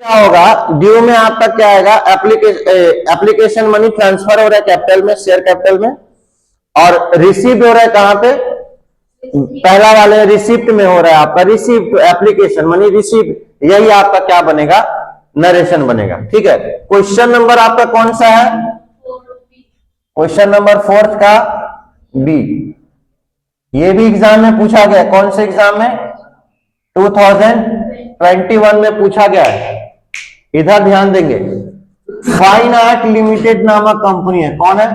क्या होगा, ड्यू में आपका क्या आएगा, एप्लीकेशन मनी ट्रांसफर हो रहा है कैपिटल में, शेयर कैपिटल में, और रिसीव हो रहा है कहां पे, पहला वाले रिसिप्ट में हो रहा है आपका, रिसिप्ट एप्लीकेशन मनी रिसीव, यही आपका क्या बनेगा, नरेशन बनेगा। ठीक है, क्वेश्चन नंबर आपका कौन सा है, क्वेश्चन नंबर 4 का बी। ये भी एग्जाम में पूछा गया, कौन से एग्जाम में, 2021 में पूछा गया है। इधर ध्यान देंगे, फाइन आर्ट लिमिटेड नामक कंपनी है, कौन है,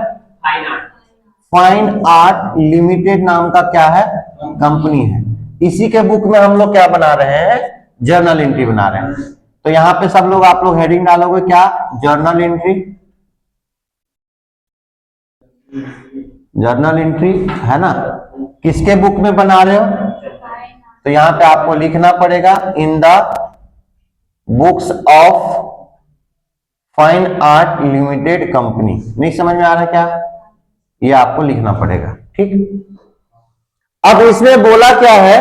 फाइन आर्ट लिमिटेड नाम का क्या है, कंपनी है। इसी के बुक में हम लोग क्या बना रहे हैं, जर्नल एंट्री बना रहे हैं। तो यहां पे सब लोग आप लोग हेडिंग डालोगे क्या, जर्नल एंट्री, जर्नल एंट्री है ना, किसके बुक में बना रहे हो, तो यहां पे आपको लिखना पड़ेगा in the books of fine art limited company. नहीं समझ में आ रहा है क्या, ये आपको लिखना पड़ेगा। ठीक, अब इसमें बोला क्या है,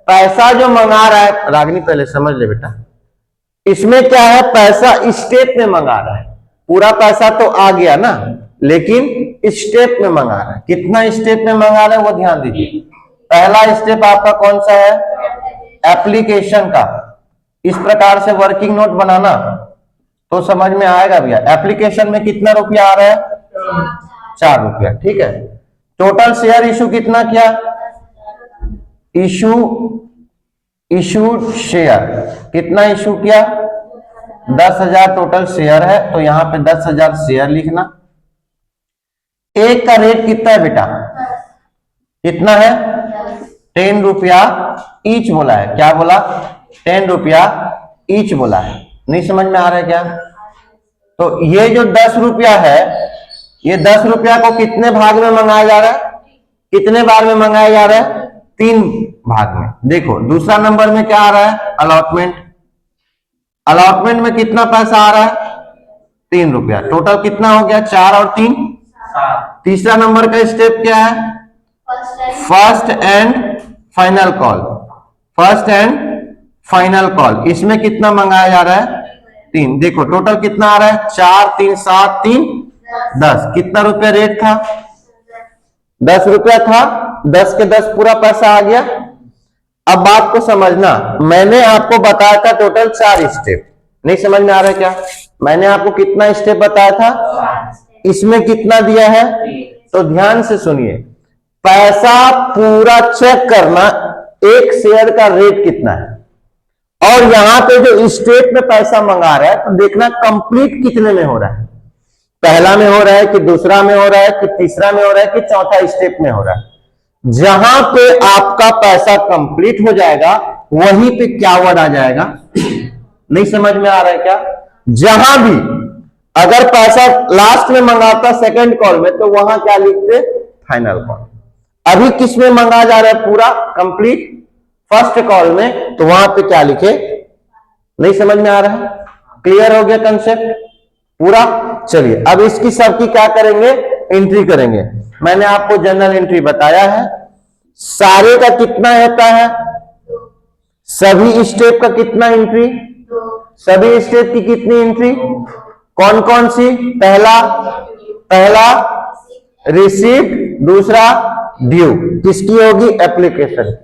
पैसा जो मंगा रहा है, रागिनी पहले समझ ले बेटा, इसमें क्या है, पैसा स्टेप में मंगा रहा है, पूरा पैसा तो आ गया ना, लेकिन स्टेप में मंगा रहा है। कितना स्टेप में मंगा रहा है वो ध्यान दीजिए। पहला स्टेप आपका कौन सा है, एप्लीकेशन का। इस प्रकार से वर्किंग नोट बनाना तो समझ में आएगा भैया। एप्लीकेशन में कितना रुपया आ रहा है, 4 रुपया। ठीक है, टोटल शेयर इशू कितना किया, इशू शेयर कितना इशू किया, 10,000 टोटल शेयर है, तो यहां पे 10,000 शेयर लिखना। एक का रेट कितना है बेटा, कितना है, 10 रुपया ईच बोला है, क्या बोला, 10 रुपया ईच बोला है। नहीं समझ में आ रहा है क्या, तो ये जो 10 रुपया है, ये 10 रुपया को कितने भाग में मंगाया जा रहा है, कितने बार में मंगाया जा रहा है, 3 भाग में। देखो दूसरा नंबर में क्या आ रहा है, अलॉटमेंट, अलॉटमेंट में कितना पैसा आ रहा है, 3 रुपया, टोटल कितना हो गया, 4 और 3 7। तीसरा नंबर का स्टेप क्या है, first and final call, first and final call, इसमें कितना मंगाया जा रहा है, 3। देखो टोटल कितना आ रहा है, 4 3 7 3 10। कितना रुपया रेट था, 10 रुपया था, 10 के 10 पूरा पैसा आ गया। अब बात को समझना, मैंने आपको बताया था टोटल 4 स्टेप। नहीं समझ में आ रहा है क्या, मैंने आपको कितना स्टेप बताया था, इसमें कितना दिया है, तो ध्यान से सुनिए, पैसा पूरा चेक करना, एक शेयर का रेट कितना है, और यहां पे जो स्टेप में पैसा मंगा रहा है, तो देखना कंप्लीट कितने में हो रहा है, पहला में हो रहा है कि दूसरा में हो रहा है कि तीसरा में हो रहा है कि चौथा स्टेप में हो रहा है। जहां पे आपका पैसा कंप्लीट हो जाएगा, वहीं पे क्या वर्ड आ जाएगा, नहीं समझ में आ रहा है क्या, जहां भी अगर पैसा लास्ट में मंगाता सेकंड कॉल में, तो वहां क्या लिखते, फाइनल कॉल। अभी किस में मंगा जा रहा है, पूरा कंप्लीट फर्स्ट कॉल में, तो वहां पे क्या लिखे, नहीं समझ में आ रहा है, क्लियर हो गया कंसेप्ट पूरा। चलिए अब इसकी सबकी क्या करेंगे, एंट्री करेंगे। मैंने आपको जनरल एंट्री बताया है, सारे का कितना होता है, सभी स्टेप का कितना एंट्री, सभी स्टेप की कितनी एंट्री, कौन कौन सी, पहला रिसीप्ट, दूसरा ड्यू, किसकी होगी, एप्लीकेशन।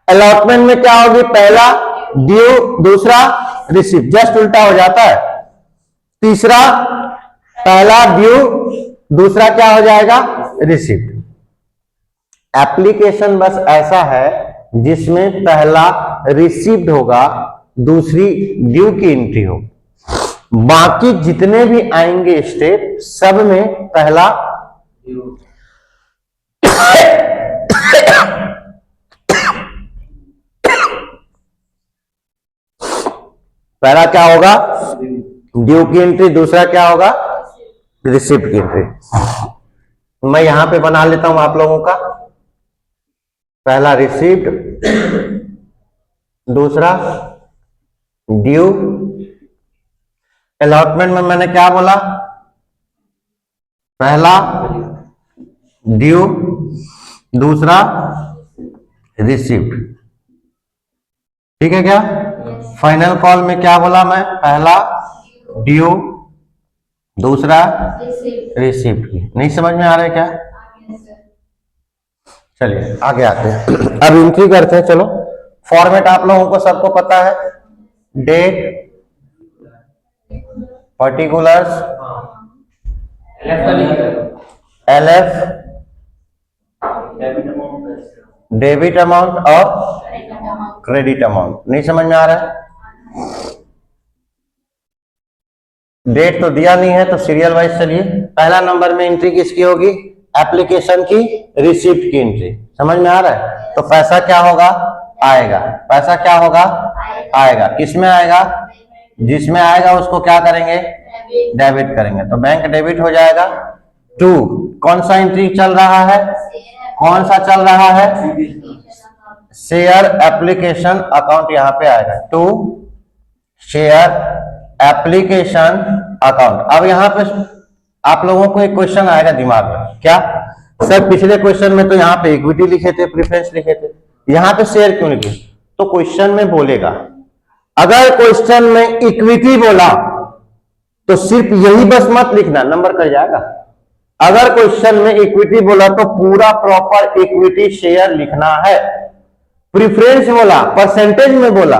अलॉटमेंट में क्या होगी, पहला ड्यू, दूसरा रिसीप्ट, जस्ट उल्टा हो जाता है। तीसरा पहला ड्यू, दूसरा क्या हो जाएगा, रिसीप्ट। एप्लीकेशन बस ऐसा है जिसमें पहला रिसीप्ट होगा, दूसरी ड्यू की एंट्री हो। बाकी जितने भी आएंगे स्टेप, सब में पहला पहला क्या होगा, ड्यू की एंट्री, दूसरा क्या होगा, रिसिप्ट की एंट्री। मैं यहां पे बना लेता हूं आप लोगों का, पहला रिसिप्ट, दूसरा ड्यू। अलॉटमेंट में मैंने क्या बोला, पहला ड्यू, दूसरा रिसिप्ट, ठीक है क्या, फाइनल कॉल में क्या बोला मैं? पहला ड्यू, दूसरा रिसीव्ड की। नहीं समझ में आ रहा है क्या? चलिए आगे आते हैं। अब एंट्री करते हैं। चलो फॉर्मेट आप लोगों को सबको पता है, date, particulars, LF, debit amount और क्रेडिट अमाउंट। नहीं समझ में आ रहा है? डेट तो दिया नहीं है तो सीरियल वाइज चलिए। पहला नंबर में एंट्री किसकी होगी? एप्लीकेशन की, रिसिप्ट की एंट्री। समझ में आ रहा है? तो पैसा क्या होगा? आएगा। पैसा क्या होगा? आएगा। किसमें आएगा? जिसमें आएगा उसको क्या करेंगे? डेबिट करेंगे। तो बैंक डेबिट हो जाएगा। 2 कौन सा एंट्री चल रहा है? कौन सा चल रहा है? शेयर एप्लीकेशन अकाउंट यहां पे आएगा। 2 शेयर एप्लीकेशन अकाउंट। अब यहां पे आप लोगों को एक क्वेश्चन आएगा दिमाग में, क्या सर पिछले क्वेश्चन में तो यहाँ पे इक्विटी लिखे थे, प्रेफरेंस लिखे थे, यहाँ पे शेयर क्यों लिखे? तो क्वेश्चन में बोलेगा, अगर क्वेश्चन में इक्विटी बोला तो सिर्फ यही बस मत लिखना, नंबर कट जाएगा। अगर क्वेश्चन में इक्विटी बोला तो पूरा प्रॉपर इक्विटी शेयर लिखना है। प्रेफरेंस बोला, परसेंटेज में बोला,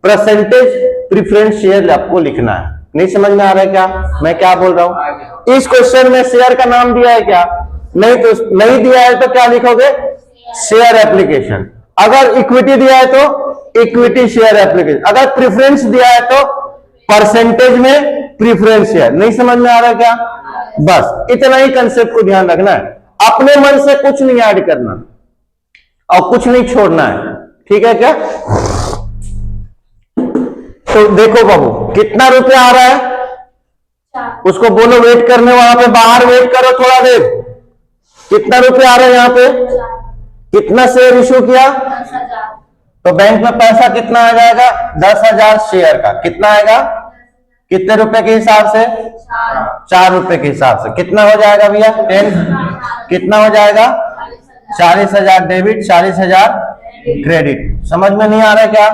परसेंटेज प्रेफरेंस शेयर आपको लिखना है। नहीं समझ में आ रहा है क्या मैं क्या बोल रहा हूं? इस क्वेश्चन में शेयर का नाम दिया है क्या? नहीं, तो नहीं दिया है तो क्या लिखोगे? Share application. अगर इक्विटी दिया है तो इक्विटी शेयर एप्लीकेशन। अगर प्रेफरेंस दिया है तो परसेंटेज में प्रेफरेंस शेयर। नहीं समझ में आ रहा है क्या? बस इतना ही कंसेप्ट को ध्यान रखना है। अपने मन से कुछ नहीं ऐड करना और कुछ नहीं छोड़ना है, ठीक है क्या? तो देखो बाबू कितना रुपया आ रहा है, उसको बोलो वेट करने, वहां पे बाहर वेट करो थोड़ा देर। कितना रुपया आ रहा है यहाँ पे? कितना शेयर इशू किया? तो बैंक में पैसा कितना आ जाएगा? 10,000 शेयर का। कितना आएगा? कितने रुपए के हिसाब से? 4 रुपए के हिसाब से। कितना हो जाएगा भैया? 10। कितना हो जाएगा? 40,000 डेबिट, 40,000 क्रेडिट। समझ में नहीं आ रहा है क्या?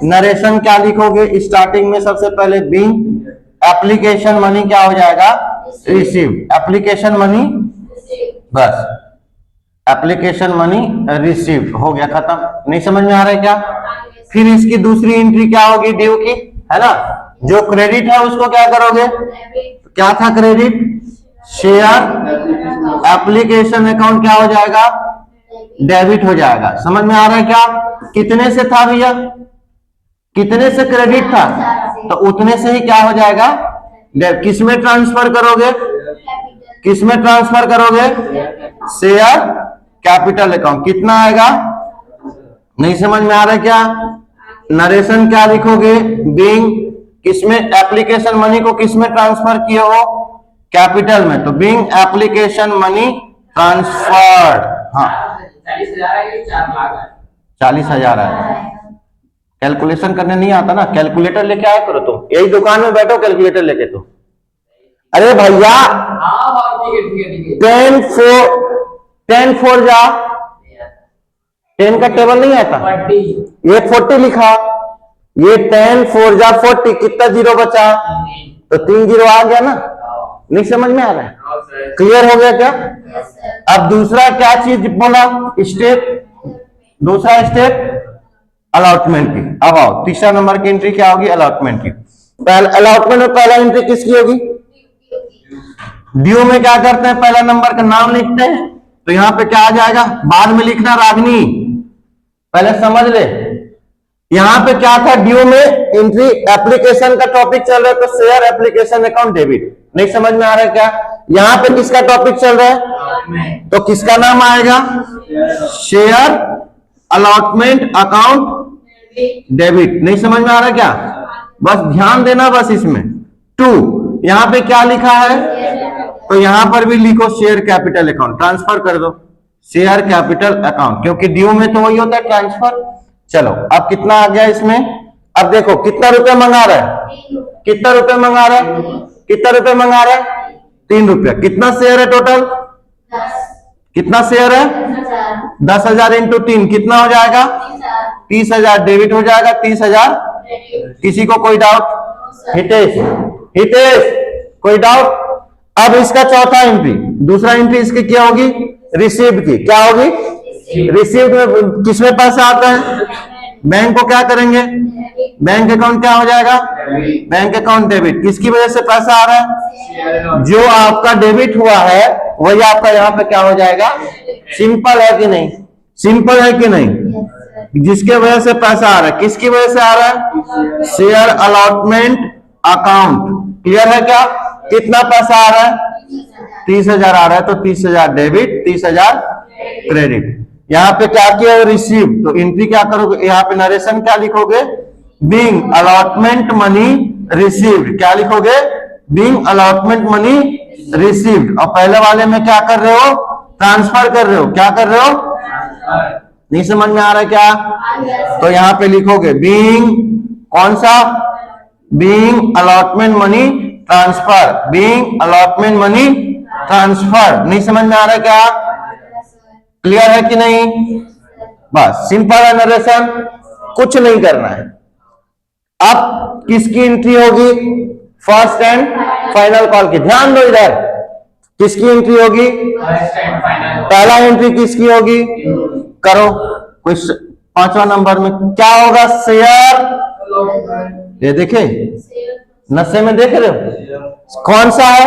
नरेशन क्या लिखोगे? स्टार्टिंग में सबसे पहले बीइंग एप्लीकेशन मनी क्या हो जाएगा? रिसीव। एप्लीकेशन मनी, बस एप्लीकेशन मनी रिसीव हो गया, खत्म। नहीं समझ में आ रहा है क्या? फिर इसकी दूसरी एंट्री क्या होगी? ड्यू की, है ना? जो क्रेडिट है उसको क्या करोगे? क्या था क्रेडिट? शेयर एप्लीकेशन अकाउंट क्या हो जाएगा? डेबिट हो जाएगा। समझ में आ रहा है क्या? कितने से था भैया? कितने से क्रेडिट था? तो उतने से ही क्या हो जाएगा? किस में ट्रांसफर करोगे? किस में ट्रांसफर करोगे? Share capital account. कितना आएगा? नहीं समझ में आ रहा है क्या? नरेशन क्या लिखोगे? बीइंग किसमें एप्लीकेशन मनी को किसमें ट्रांसफर किए हो? कैपिटल में। तो बीइंग एप्लीकेशन मनी ट्रांसफर्ड। हाँ 40,000 है। कैलकुलेशन करने नहीं आता ना, कैलकुलेटर लेके आया करो तुम, यही दुकान में बैठो कैलकुलेटर लेके। तो अरे भैया 10 4 जा, 10 का टेबल नहीं आता, ये 40 लिखा, ये 10 4 जा 40, कितना जीरो बचा? तो 3 जीरो आ गया ना। नहीं समझ में आ रहा है? क्लियर हो गया क्या? अब दूसरा क्या चीज बोला? स्टेप, दूसरा स्टेप अलॉटमेंट की। अब आओ तीसरा नंबर की एंट्री क्या होगी? अलॉटमेंट की। अलॉटमेंट में पहला एंट्री किसकी होगी? ड्यू में क्या करते हैं? पहला नंबर का नाम लिखते हैं, तो यहां पे क्या आ जाएगा? बाद में लिखना रागनी, पहले समझ ले। यहां पे क्या था? ड्यू में एंट्री एप्लीकेशन का टॉपिक चल रहा है, तो शेयर एप्लीकेशन अकाउंट डेबिट। नहीं समझ में आ रहा है क्या? यहां पे किसका टॉपिक चल रहा है? तो किसका नाम आएगा? Share allotment account debit. नहीं समझ में आ रहा है क्या? बस ध्यान देना बस इसमें। 2 यहां पे क्या लिखा है? तो यहां पर भी लिखो शेयर कैपिटल अकाउंट, ट्रांसफर कर दो शेयर कैपिटल अकाउंट, क्योंकि ड्यू में तो वही होता है ट्रांसफर। चलो अब कितना आ गया इसमें? अब देखो कितना रुपए मंगा रहा है? कितना रुपए मंगा रहा है? कितना रुपए मंगा रहा है? 3 रुपया। कितना शेयर है टोटल? 10। कितना शेयर है? 10,000 इंटू 3 कितना हो जाएगा? 30,000 डेबिट हो जाएगा, 30,000 किसी को कोई डाउट? हितेश, हितेश कोई डाउट? अब इसका चौथा एंट्री, दूसरा एंट्री इसकी क्या होगी? रिसीव्ड की। क्या होगी? रिसीव्ड में किसमें पैसा आता है? बैंक को क्या करेंगे? बैंक अकाउंट क्या हो जाएगा? Bank account debit. किसकी वजह से पैसा आ रहा है? जो आपका डेबिट हुआ है वही आपका यहाँ पे क्या हो जाएगा? सिंपल है कि नहीं? सिंपल है कि नहीं? जिसके वजह से पैसा आ रहा है, किसकी वजह से आ रहा है? Share allotment account. क्लियर है क्या? कितना पैसा आ रहा है? 30,000 आ रहा है, तो 30,000 डेबिट, 30,000 क्रेडिट। यहाँ पे क्या किया? रिसीव। तो एंट्री क्या करोगे? यहाँ पे नरेशन क्या लिखोगे? Being allotment money received. क्या लिखोगे? Being allotment money received. और पहले वाले में क्या कर रहे हो? ट्रांसफर कर रहे हो। क्या कर रहे हो? नहीं समझ में आ रहा है क्या? तो यहाँ पे लिखोगे बीइंग, कौन सा? Being allotment money transfer. Being allotment money transfer. नहीं समझ में आ रहा है क्या? क्लियर है कि नहीं? बस सिंपल है नरेशन, कुछ नहीं करना है। अब किसकी एंट्री होगी? फर्स्ट एंड फाइनल कॉल की। ध्यान दो इधर, किसकी एंट्री होगी? पहला एंट्री किसकी होगी? करो। कोई 5वां नंबर में क्या होगा? शेयर। ये देखे नशे में देख रहे हो? कौन सा है?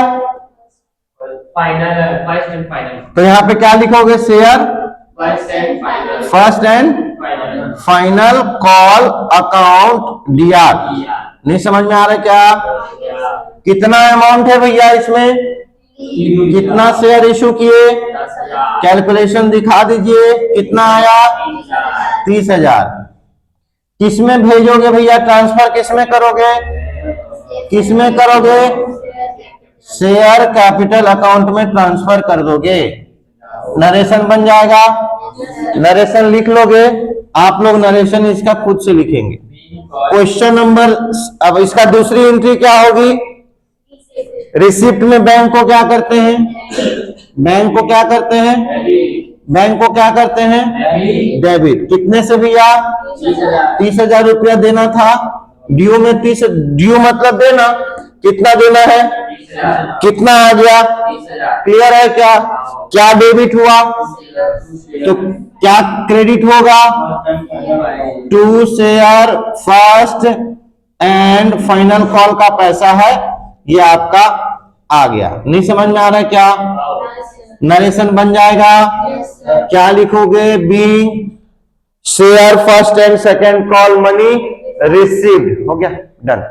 Final, first and final. तो यहाँ पे क्या लिखोगे? Share first and final call account DR. नहीं समझ में आ रहा है क्या? कितना अमाउंट है भैया इसमें? कितना शेयर इशू किए? कैलकुलेशन दिखा दीजिए। कितना आया? 30,000। किसमें भेजोगे भैया? ट्रांसफर किसमें करोगे? किसमें करोगे? शेयर कैपिटल अकाउंट में ट्रांसफर कर दोगे। नरेशन बन जाएगा। नरेशन लिख लोगे आप लोग। नरेशन इसका खुद से लिखेंगे। क्वेश्चन नंबर, अब इसका दूसरी एंट्री क्या होगी? रिसिप्ट में बैंक को क्या करते हैं? बैंक को क्या करते हैं? बैंक को क्या करते हैं? डेबिट। कितने से भैया? 30,000 रुपया देना था। ड्यू में 30, ड्यू मतलब देना। कितना देना है? कितना आ गया? क्लियर है क्या? क्या डेबिट हुआ? तो क्या क्रेडिट होगा? To share first and final call का पैसा है, ये आपका आ गया। नहीं समझ में आ रहा है क्या? नरेशन बन जाएगा। क्या लिखोगे? Being share first and second call money received. हो गया, डन।